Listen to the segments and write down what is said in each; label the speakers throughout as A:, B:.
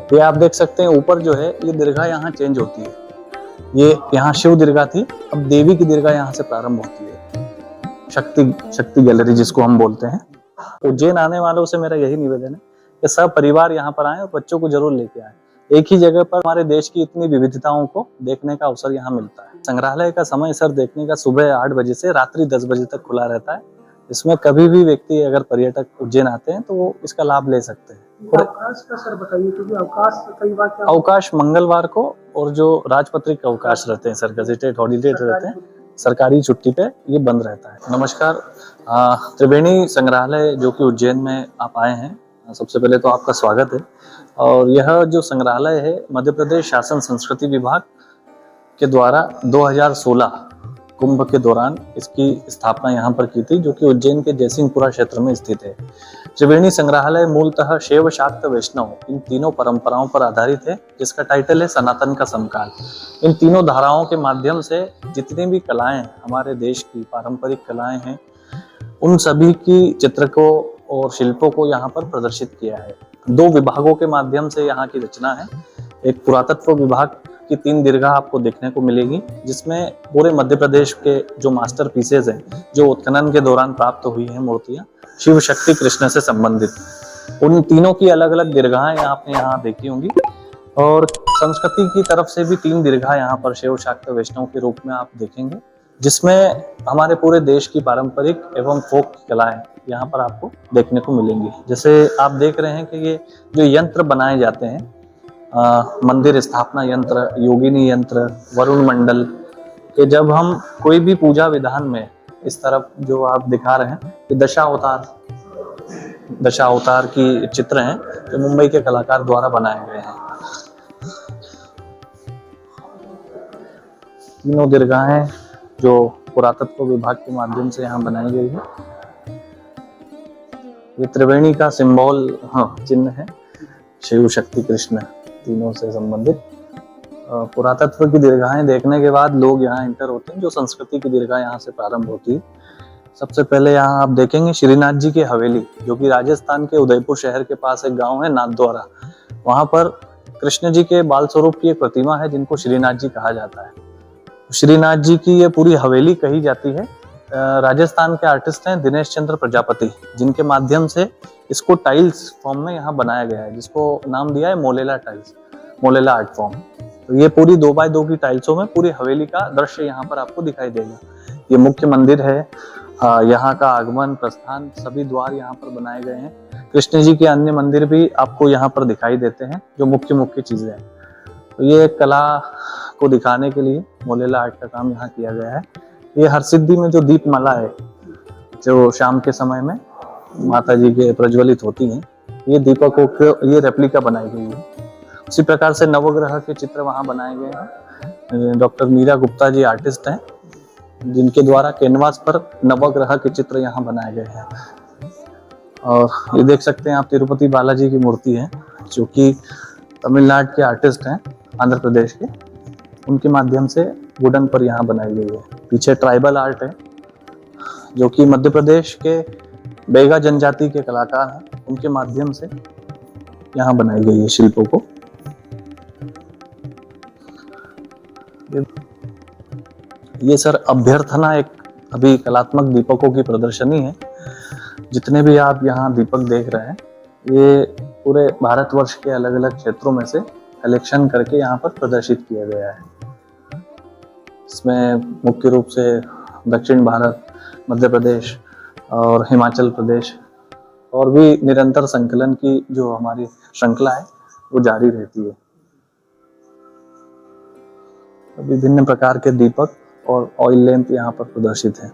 A: ये आप देख सकते हैं ऊपर जो है ये दीर्घा यहाँ चेंज होती है। ये यहाँ शिव दीर्घा थी, अब देवी की दीर्घा यहाँ से प्रारंभ होती है। शक्ति गैलरी जिसको हम बोलते हैं। उज्जैन आने वालों से मेरा यही निवेदन है कि सब परिवार यहाँ पर आए और बच्चों को जरूर लेके आए। एक ही जगह पर हमारे देश की इतनी विविधताओं को देखने का अवसर यहाँ मिलता है। संग्रहालय का समय सर देखने का सुबह 8 बजे से रात्रि 10 बजे तक खुला रहता है। इसमें कभी भी व्यक्ति अगर पर्यटक उज्जैन आते हैं तो वो इसका लाभ ले सकते हैं।
B: अवकाश का सर बताइए, क्योंकि अवकाश कई बार क्या
A: अवकाश मंगलवार को और जो राजपत्रित अवकाश रहते हैं सर, गजेटेड हॉलीडे रहते हैं, सरकारी छुट्टी पे ये बंद रहता है। नमस्कार, त्रिवेणी संग्रहालय जो कि उज्जैन में आप आए हैं, सबसे पहले तो आपका स्वागत है। और यह जो संग्रहालय है मध्य प्रदेश शासन संस्कृति विभाग के द्वारा 2016 कुंभ के दौरान इसकी स्थापना यहाँ पर की थी, जो कि उज्जैन के जयसिंहपुरा क्षेत्र में स्थित है। त्रिवेणी संग्रहालय मूलतः शैव शाक्त वैष्णव इन तीनों परंपराओं पर आधारित है, जिसका टाइटल है सनातन का समकाल। इन तीनों धाराओं के माध्यम से जितनी भी कलाएं हमारे देश की पारंपरिक कलाएं हैं, उन सभी की चित्र को और शिल्पों को यहाँ पर प्रदर्शित किया है। 2 विभागों के माध्यम से यहाँ की रचना है। एक पुरातत्व विभाग की 3 दीर्घा आपको देखने को मिलेगी, जिसमें पूरे मध्य प्रदेश के जो मास्टर पीसेज हैं, जो उत्खनन के दौरान प्राप्त हुई हैं मूर्तियां शिव शक्ति कृष्ण से संबंधित, उन तीनों की अलग अलग दीर्घाएं आपने यहाँ देखी होंगी। और संस्कृति की तरफ से भी 3 दीर्घा यहाँ पर शैव शाक्त वैष्णव के रूप में आप देखेंगे, जिसमें हमारे पूरे देश की पारंपरिक एवं फोक कलाएं यहाँ पर आपको देखने को मिलेंगी। जैसे आप देख रहे हैं कि ये जो यंत्र बनाए जाते हैं, मंदिर स्थापना यंत्र, योगिनी यंत्र, वरुण मंडल के, जब हम कोई भी पूजा विधान में इस तरफ जो आप दिखा रहे हैं, ये दशावतार की चित्र हैं जो मुंबई के कलाकार द्वारा बनाए गए हैं। तीनों दीर्घाएं जो पुरातत्व विभाग के माध्यम से यहाँ बनाई गई है। ये त्रिवेणी का सिंबल चिन्ह है, शिव शक्ति कृष्ण तीनों से संबंधित। पुरातत्व की दीर्घाएं देखने के बाद लोग यहाँ एंटर होते हैं। जो संस्कृति की दीर्घा यहाँ से प्रारंभ होती है, सबसे पहले यहाँ आप देखेंगे श्रीनाथ जी की हवेली, जो कि राजस्थान के उदयपुर शहर के पास एक गांव है नाथद्वारा। वहां पर कृष्ण जी के बाल स्वरूप की एक प्रतिमा है, जिनको श्रीनाथ जी कहा जाता है। श्रीनाथ जी की ये पूरी हवेली कही जाती है। राजस्थान के आर्टिस्ट हैं दिनेश चंद्र प्रजापति, जिनके माध्यम से इसको टाइल्स फॉर्म में यहाँ बनाया गया है, जिसको नाम दिया है Molela tiles, Molela art form. तो ये पूरी 2x2 की टाइल्सों में पूरी हवेली का दृश्य यहाँ पर आपको दिखाई देगा। ये मुख्य मंदिर है, यहाँ का आगमन प्रस्थान सभी द्वार यहाँ पर बनाए गए हैं। कृष्ण जी के अन्य मंदिर भी आपको यहाँ पर दिखाई देते हैं, जो मुख्य चीजें हैं। तो ये कला को दिखाने के लिए मोलेला आर्ट का काम यहाँ किया गया है। ये हरसिद्धि में जो दीपमाला है, जो शाम के समय में माता जी के प्रज्वलित होती हैं, ये दीपकों को ये रेप्लिका बनाई गई है। उसी प्रकार से नवग्रह के चित्र वहाँ बनाए गए हैं। डॉक्टर मीरा गुप्ता जी आर्टिस्ट हैं, जिनके द्वारा कैनवास पर नवग्रह के चित्र यहाँ बनाए गए हैं। और ये देख सकते हैं आप तिरुपति बालाजी की मूर्ति है, जो कि तमिलनाडु के आर्टिस्ट हैं, आंध्र प्रदेश के, उनके माध्यम से वुडन पर यहाँ बनाई गई है। पीछे ट्राइबल आर्ट है, जो कि मध्य प्रदेश के बेगा जनजाति के कलाकार हैं, उनके माध्यम से यहाँ बनाई गई है शिल्पों को। ये सर अभ्यर्थना एक अभी कलात्मक दीपकों की प्रदर्शनी है। जितने भी आप यहाँ दीपक देख रहे हैं, ये पूरे भारतवर्ष के अलग अलग क्षेत्रों में से कलेक्शन करके यहाँ पर प्रदर्शित किया गया है। इसमें मुख्य रूप से दक्षिण भारत, मध्य प्रदेश और हिमाचल प्रदेश, और भी निरंतर संकलन की जो हमारी श्रृंखला है वो जारी रहती है। विभिन्न प्रकार के दीपक और ऑयल लैंप यहाँ पर प्रदर्शित है।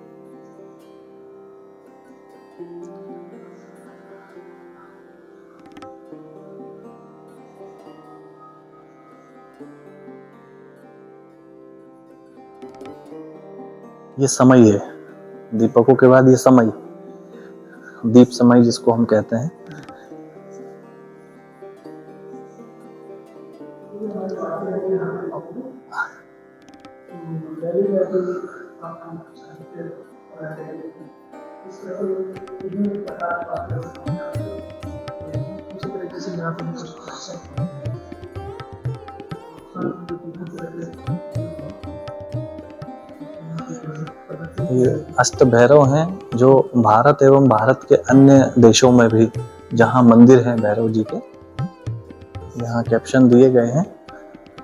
A: ये समय है, दीपकों के बाद ये समय, दीप समय जिसको हम कहते हैं। ये अष्ट भैरव हैं जो भारत एवं भारत के अन्य देशों में भी जहाँ मंदिर हैं भैरव जी के, यहाँ कैप्शन दिए गए हैं।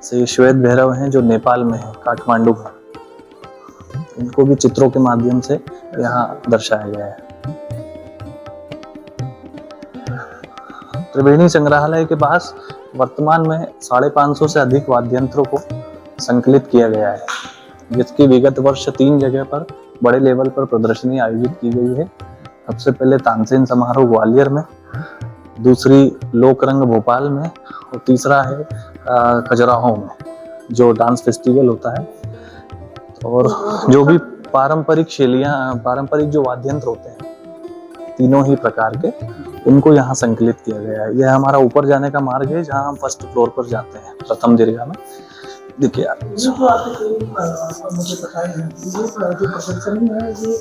A: से श्वेत भैरव हैं जो नेपाल में है, काठमांडू में। इनको भी चित्रों के माध्यम से यहाँ दर्शाया गया है। त्रिवेणी संग्रहालय के पास वर्तमान में 550 से अधिक वाद्य यंत्रों को संकलित किया गया है, जिसकी विगत वर्ष 3 जगह पर बड़े लेवल पर प्रदर्शनी आयोजित की गई है। सबसे पहले तानसेन समारोह ग्वालियर में, दूसरी लोकरंग भोपाल में, और तीसरा है खजुराहो में जो डांस फेस्टिवल होता है। और जो भी पारंपरिक शैलियाँ, पारंपरिक जो वाद्य यंत्र होते हैं तीनों ही प्रकार के, उनको यहाँ संकलित किया गया है। यह हमारा ऊपर जाने का मार्ग है जहाँ हम फर्स्ट फ्लोर पर जाते हैं, प्रथम दीर्घा में। देखिए आप,
B: ये जो आपने मुझे बताए हैं, ये जो प्रदर्शनी है ये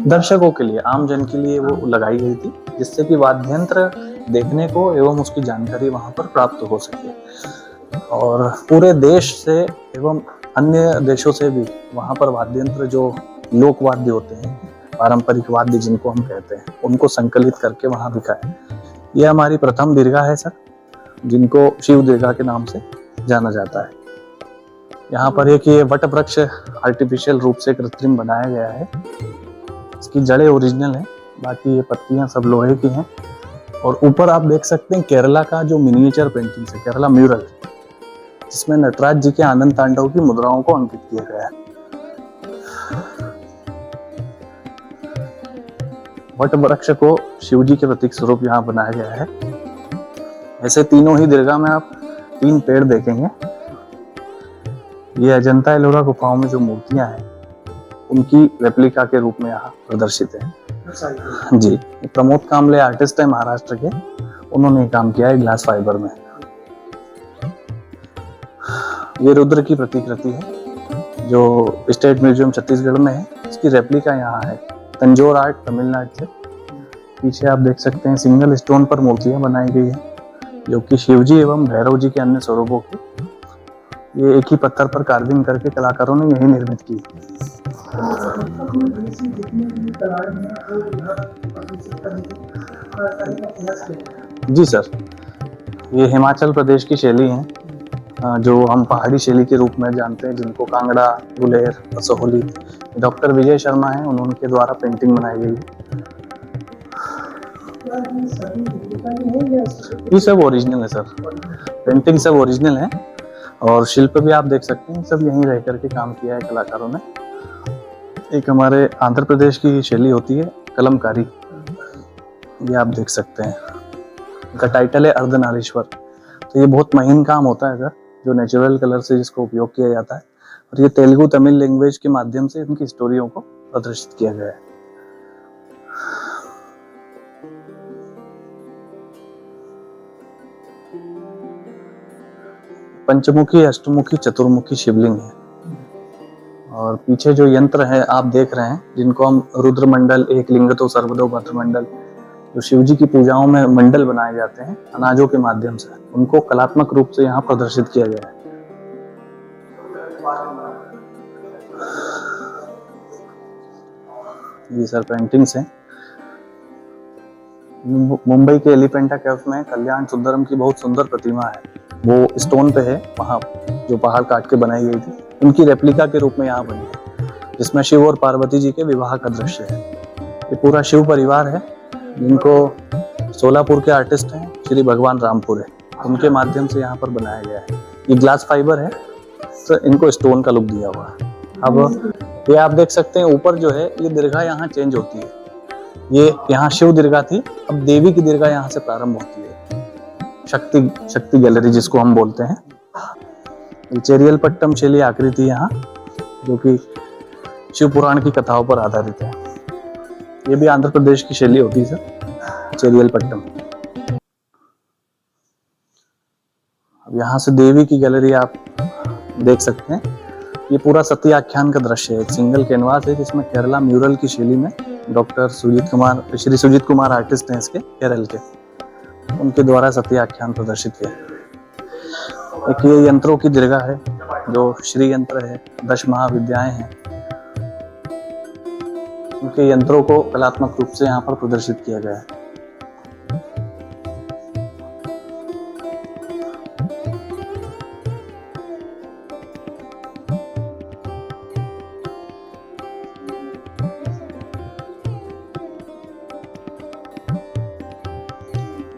B: दर्शकों के लिए,
A: आम जन के लिए वो लगाई गई थी, जिससे कि वाद्य यंत्र देखने को एवं उसकी जानकारी वहाँ पर प्राप्त हो सके। और पूरे देश से एवं अन्य देशों से भी वहाँ पर वाद्य यंत्र जो लोक वाद्य होते हैं, पारंपरिक वाद्य जिनको हम कहते हैं, उनको संकलित करके वहाँ दिखाए। यह हमारी प्रथम दीर्घा है सर, जिनको शिव दीर्घा के नाम से जाना जाता है। यहाँ पर एक ये वट वृक्ष आर्टिफिशियल रूप से कृत्रिम बनाया गया है। इसकी जड़ें ओरिजिनल हैं, बाकी ये पत्तियां सब लोहे की हैं। और ऊपर आप देख सकते हैं केरला का जो मिनिएचर पेंटिंग है, केरला म्यूरल, जिसमें नटराज जी के आनंद तांडव की मुद्राओं को अंकित किया गया है। वट वृक्ष को शिव जी के प्रतीक स्वरूप यहाँ बनाया गया है। ऐसे तीनों ही दीर्घा में आप 3 पेड़ देखेंगे। ये अजंता एलोरा गुफाओं में जो मूर्तियां हैं, उनकी रेप्लिका के रूप में यहाँ प्रदर्शित है। जी, प्रमोद कामले आर्टिस्ट है महाराष्ट्र के, उन्होंने ये काम किया है ग्लास फाइबर में। ये रुद्र की प्रतिकृति है जो स्टेट म्यूजियम छत्तीसगढ़ में है। इसकी रेप्लिका यहाँ है, तंजोर आर्ट तमिलनाडु से। पीछे आप देख सकते हैं सिंगल स्टोन पर मूर्तियां बनाई गई है, जो कि शिवजी एवं भैरव जी के अन्य स्वरूपों की ये एक ही पत्थर पर कार्विंग करके कलाकारों ने यही निर्मित की। जी सर, ये हिमाचल प्रदेश की शैली है, जो हम पहाड़ी शैली के रूप में जानते हैं, जिनको कांगड़ा, गुलेर, असोहली। डॉक्टर विजय शर्मा हैं, उनके द्वारा पेंटिंग बनाई गई है। ये सब ओरिजिनल है सर, पेंटिंग सब ओरिजिनल है। और शिल्प भी आप देख सकते हैं, सब यहीं रह करके काम किया है कलाकारों ने। एक हमारे आंध्र प्रदेश की शैली होती है कलमकारी, ये आप देख सकते हैं। इनका टाइटल है अर्धनारीश्वर। तो ये बहुत महीन काम होता है सर, जो नेचुरल कलर से जिसको उपयोग किया जाता है। और ये तेलुगु तमिल लैंग्वेज के माध्यम से इनकी स्टोरियों को प्रदर्शित किया गया है। पंचमुखी, अष्टमुखी, चतुर्मुखी शिवलिंग है। और पीछे जो यंत्र है आप देख रहे हैं, जिनको हम रुद्रमंडल, एक लिंग तो सर्वदो भद्रमंडल, जो शिव जी की पूजाओं में मंडल बनाए जाते हैं अनाजों के माध्यम से, उनको कलात्मक रूप से यहाँ प्रदर्शित किया गया है। ये सर पेंटिंग्स हैं। मुंबई के एलिफेंटा केव में कल्याण सुंदरम की बहुत सुंदर प्रतिमा है, वो स्टोन पे है, वहाँ जो पहाड़ काट के बनाई गई थी, उनकी रेप्लिका के रूप में यहाँ बनी है, जिसमें शिव और पार्वती जी के विवाह का दृश्य है। ये पूरा शिव परिवार है, जिनको सोलापुर के आर्टिस्ट हैं श्री भगवान रामपुर है, उनके माध्यम से यहाँ पर बनाया गया है। ये ग्लास फाइबर है, तो इनको स्टोन का लुक दिया हुआ है। अब ये आप देख सकते हैं ऊपर जो है ये दीर्घा यहाँ चेंज होती है। ये यहाँ शिव दीर्घा थी, अब देवी की दीर्घा यहाँ से प्रारंभ होती है। शक्ति गैलरी जिसको हम बोलते हैं। ये चेरियल पट्टम शैली आकृति यहाँ, जो कि शिव पुराण की कथाओं पर आधारित है। ये भी आंध्र प्रदेश की शैली होती है सर, चेरियल पट्टम। अब यहाँ से देवी की गैलरी आप देख सकते हैं। ये पूरा सती आख्यान का दृश्य है, एक सिंगल कैनवास है, जिसमें केरला म्यूरल की शैली में डॉक्टर श्री सुजीत कुमार आर्टिस्ट हैं इसके केरल के, उनके द्वारा सती आख्यान प्रदर्शित किया। एक ये यंत्रों की दीर्घा है जो श्री यंत्र है, 10 महाविद्याएं हैं। उनके यंत्रों को कलात्मक रूप से यहाँ पर प्रदर्शित किया गया है।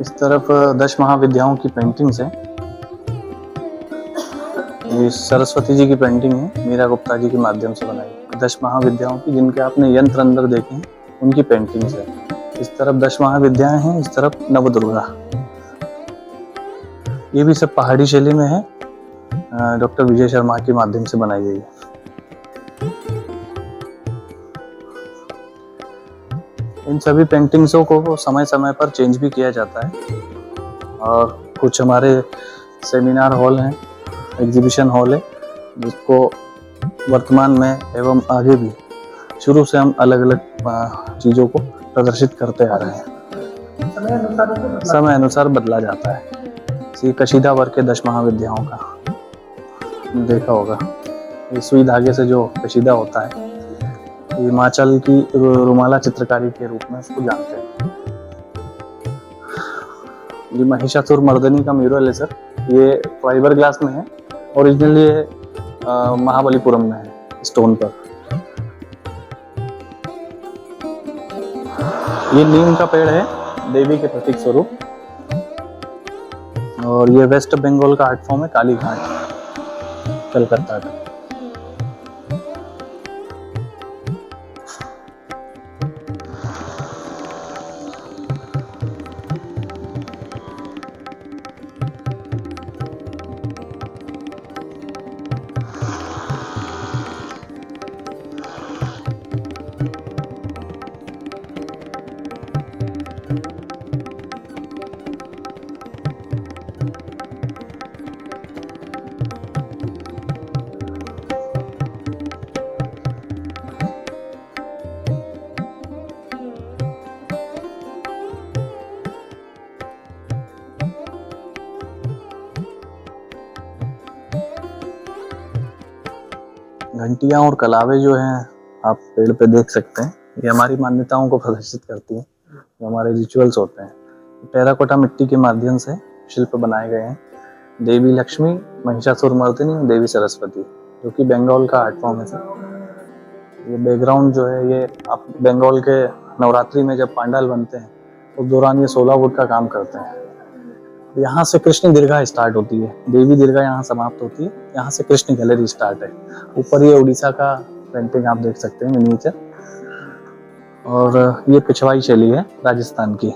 A: इस तरफ 10 महाविद्याओं की पेंटिंग्स हैं। ये सरस्वती जी की पेंटिंग है, मीरा गुप्ता जी के माध्यम से बनाई। 10 महाविद्याओं की जिनके आपने यंत्र अंदर देखे हैं, उनकी पेंटिंग्स है। इस तरफ 10 महाविद्याएं हैं, इस तरफ नवदुर्गा। ये भी सब पहाड़ी शैली में है, डॉक्टर विजय शर्मा के माध्यम से बनाई गई है। इन सभी पेंटिंग्सों को समय समय पर चेंज भी किया जाता है और कुछ हमारे सेमिनार हॉल हैं, एग्जीबिशन हॉल है, जिसको वर्तमान में एवं आगे भी शुरू से हम अलग अलग चीज़ों को प्रदर्शित करते आ रहे हैं। समय अनुसार बदला जाता है। ये कशीदा वर्क के 10 महाविद्याओं का देखा होगा, ये सुई धागे से जो कशीदा होता है, हिमाचल की रुमाला चित्रकारी के रूप में उसको जानते हैं। ये महिषासुर मर्दनी का म्यूरल है सर, ये फाइबर ग्लास में है। ओरिजिनली ये महाबलीपुरम में है, स्टोन पर। ये नीम का पेड़ है, देवी के प्रतीक स्वरूप। और ये वेस्ट बंगाल का आर्ट फॉर्म है, काली घाट, कलकत्ता का। घंटियां और कलावे जो हैं आप पेड़ पे देख सकते हैं, ये हमारी मान्यताओं को प्रदर्शित करती हैं, जो हमारे रिचुअल्स होते हैं। टेराकोटा मिट्टी के माध्यम से शिल्प बनाए गए हैं। देवी लक्ष्मी, महिषासुर मर्दिनी और देवी सरस्वती, जो कि बंगाल का आर्ट फॉर्म है सर। ये बैकग्राउंड जो है, ये आप बंगाल के नवरात्रि में जब पंडाल बनते हैं उस दौरान ये 16 वुड का काम करते हैं। यहाँ से कृष्ण दीर्घा स्टार्ट होती है, देवी दीर्घा यहाँ समाप्त होती है, यहाँ से कृष्ण गैलरी स्टार्ट है। ऊपर ये उड़ीसा का पेंटिंग आप देख सकते हैं, मिनिएचर। और ये पिछवाई शैली है राजस्थान की।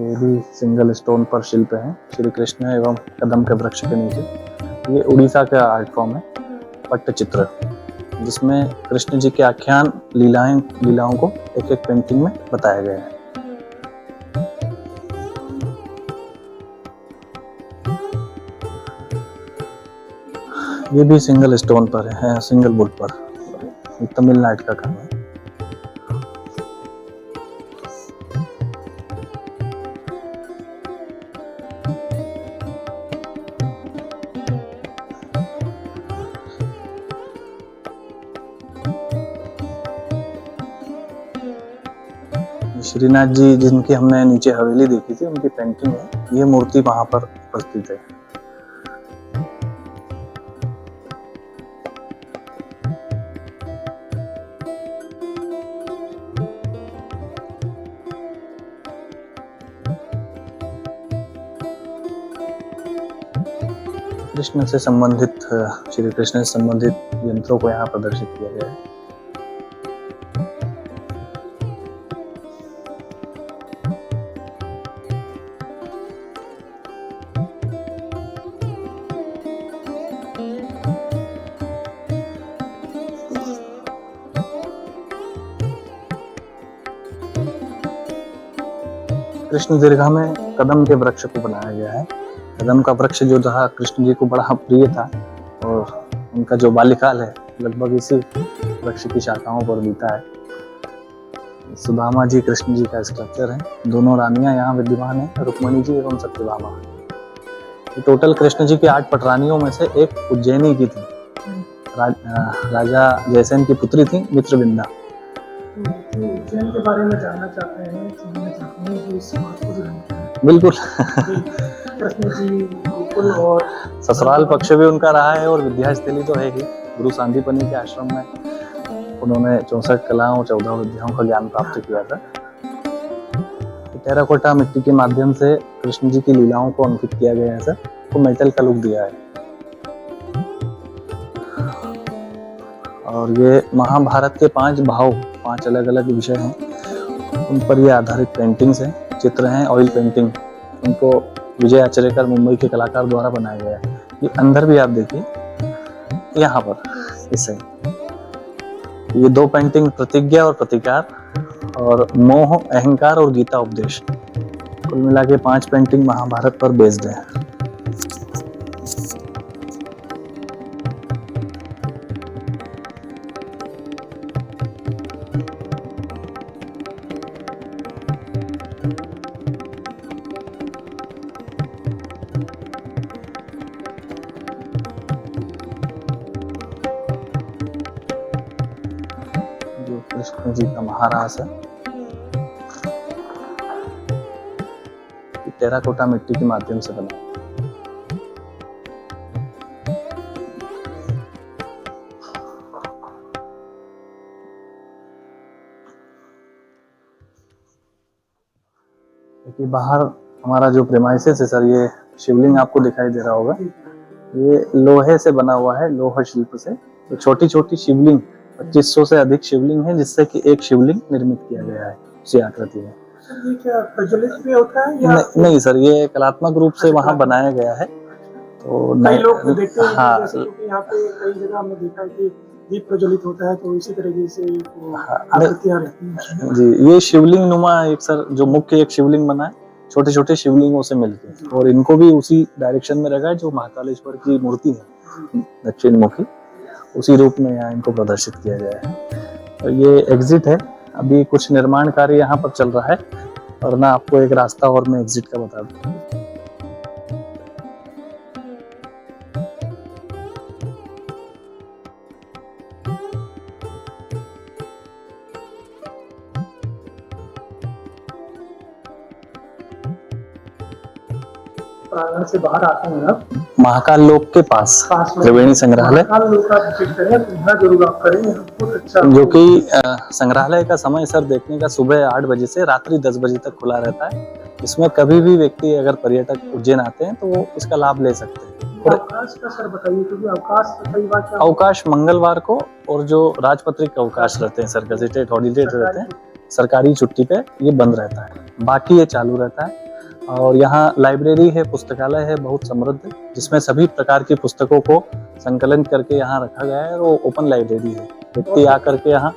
A: ये भी सिंगल स्टोन पर शिल्प है, श्री कृष्ण एवं कदम के वृक्ष के नीचे। ये उड़ीसा का आर्ट फॉर्म है, पट्टचित्र, जिसमें कृष्ण जी के आख्यान लीलाओं को एक एक पेंटिंग में बताया गया है। ये भी सिंगल स्टोन पर है, सिंगल वुड पर, तमिलनाडु का काम है। श्रीनाथ जी जिनकी हमने नीचे हवेली देखी थी, उनकी पेंटिंग है। ये मूर्ति वहां पर उपस्थित है। कृष्ण से संबंधित, श्री कृष्ण से संबंधित यंत्रों को यहाँ प्रदर्शित किया गया है। कृष्ण दीर्घा में कदम के वृक्ष को बनाया गया है। कदम का वृक्ष जो था कृष्ण जी को बड़ा प्रिय था और उनका जो बाल्यकाल है लगभग इसी वृक्ष की शाखाओं पर बीता है। सुदामा जी कृष्ण जी का स्ट्रक्चर है। दोनों रानियां यहाँ विद्यमान है, रुक्मणी जी एवं सत्यभामा। टोटल कृष्ण जी की 8 पटरानियों में से एक उज्जैनी की थी। राजा जयसेन की पुत्री थी मित्रविंदा।
B: उज्जैन के बारे में जानना चाहते हैं, सुनना चाहते हैं कि इस बात को जानते हैं।
A: बिल्कुल।
B: कृष्ण जी गोकुल और
A: ससुराल पक्ष भी उनका रहा है और विद्यास्थली तो है ही। गुरु सांदीपनि के आश्रम में उन्होंने 64 कलाओं और 14 विद्याओं का ज्ञान प्राप्त किया था। टेराकोटा मिट्टी के माध्यम से कृष्ण जी की लीलाओं को अंकित किया गया है सर, तो मेटल का लुक दिया है। और ये महाभारत के 5 भाव, 5 अलग अलग विषय हैं, उन पर ये आधारित पेंटिंग्स हैं, चित्र हैं, ऑयल पेंटिंग। उनको विजय आचरेकर मुंबई के कलाकार द्वारा बनाया गया है। ये अंदर भी आप देखिए, यहाँ पर इसे ये 2 पेंटिंग प्रतिज्ञा और प्रतिकार, और मोह, अहंकार और गीता उपदेश, कुल मिला के 5 पेंटिंग महाभारत पर बेस्ड है। जो कृष्ण जी का महारास है, टेराकोटा मिट्टी के माध्यम से बना। देखिए बाहर हमारा जो प्रेमाइसेस है सर, ये शिवलिंग आपको दिखाई दे रहा होगा, ये लोहे से बना हुआ है, लोह शिल्प से। तो छोटी छोटी शिवलिंग 2500 से अधिक शिवलिंग है, जिससे कि एक शिवलिंग निर्मित किया गया है उसी आकृति में।
B: ये क्या प्रज्वलित भी होता है या
A: नहीं सर, ये कलात्मक रूप से वहाँ बनाया गया है। तो
B: कई लोग देखते हैं
A: हाँ,
B: जैसे कि यहाँ पे कई जगह हमने देखा है कि दीप प्रज्वलित होता है, तो इसी तरीके से
A: हाँ,
B: आकृतियां रहती हैं।
A: जी, ये शिवलिंग नुमा एक सर, जो मुख्य एक शिवलिंग बना है छोटे छोटे शिवलिंगों से मिलकर, और इनको भी उसी डायरेक्शन में रखा है जो महाकालेश्वर की मूर्ति है दक्षिण मुखी, उसी रूप में यहाँ इनको प्रदर्शित किया गया है। और ये एग्जिट है, अभी कुछ निर्माण कार्य यहाँ पर चल रहा है, और मैं आपको एक रास्ता और मैं एग्जिट का बता दूं।
B: प्रांगण से बाहर आते हैं आप,
A: महाकाल लोक के पास
B: में
A: त्रिवेणी संग्रहालय,
B: महाकाल लोक का विजिट करें, तो यहाँ जरूर आप करें, बहुत अच्छा।
A: जो कि संग्रहालय का समय सर देखने का सुबह 8 बजे से रात्रि 10 बजे तक खुला रहता है। इसमें कभी भी व्यक्ति, अगर पर्यटक उज्जैन आते हैं तो वो इसका लाभ ले सकते हैं। और
B: अवकाश का सर बताइए, क्योंकि अवकाश कई बार क्या
A: अवकाश मंगलवार को, और जो राजपत्रित अवकाश रहते हैं सर, गजेटेड हॉलीडे रहते हैं, सरकारी छुट्टी पे ये बंद रहता है, बाकी ये चालू रहता है। और यहाँ लाइब्रेरी है, पुस्तकालय है बहुत समृद्ध, जिसमें सभी प्रकार की पुस्तकों को संकलन करके यहाँ रखा गया है, और वो ओपन लाइब्रेरी है। व्यक्ति आकर के यहाँ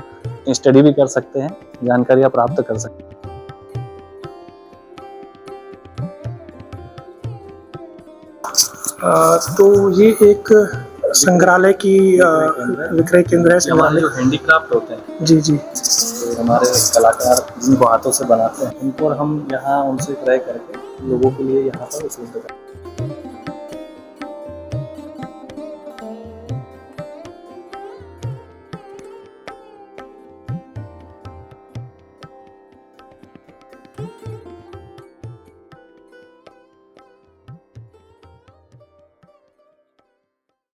A: स्टडी भी कर सकते हैं, जानकारियाँ प्राप्त कर सकते हैं।
B: तो ये एक संग्रहालय की विक्रय केंद्र है।
A: हमारे जो हैंडीक्राफ्ट होते हैं,
B: जी जी,
A: तो हमारे कलाकार जिनको हाथों से बनाते हैं, उनको हम यहाँ उनसे क्रय करके लोगों के लिए यहाँ पर उपलब्ध करते हैं।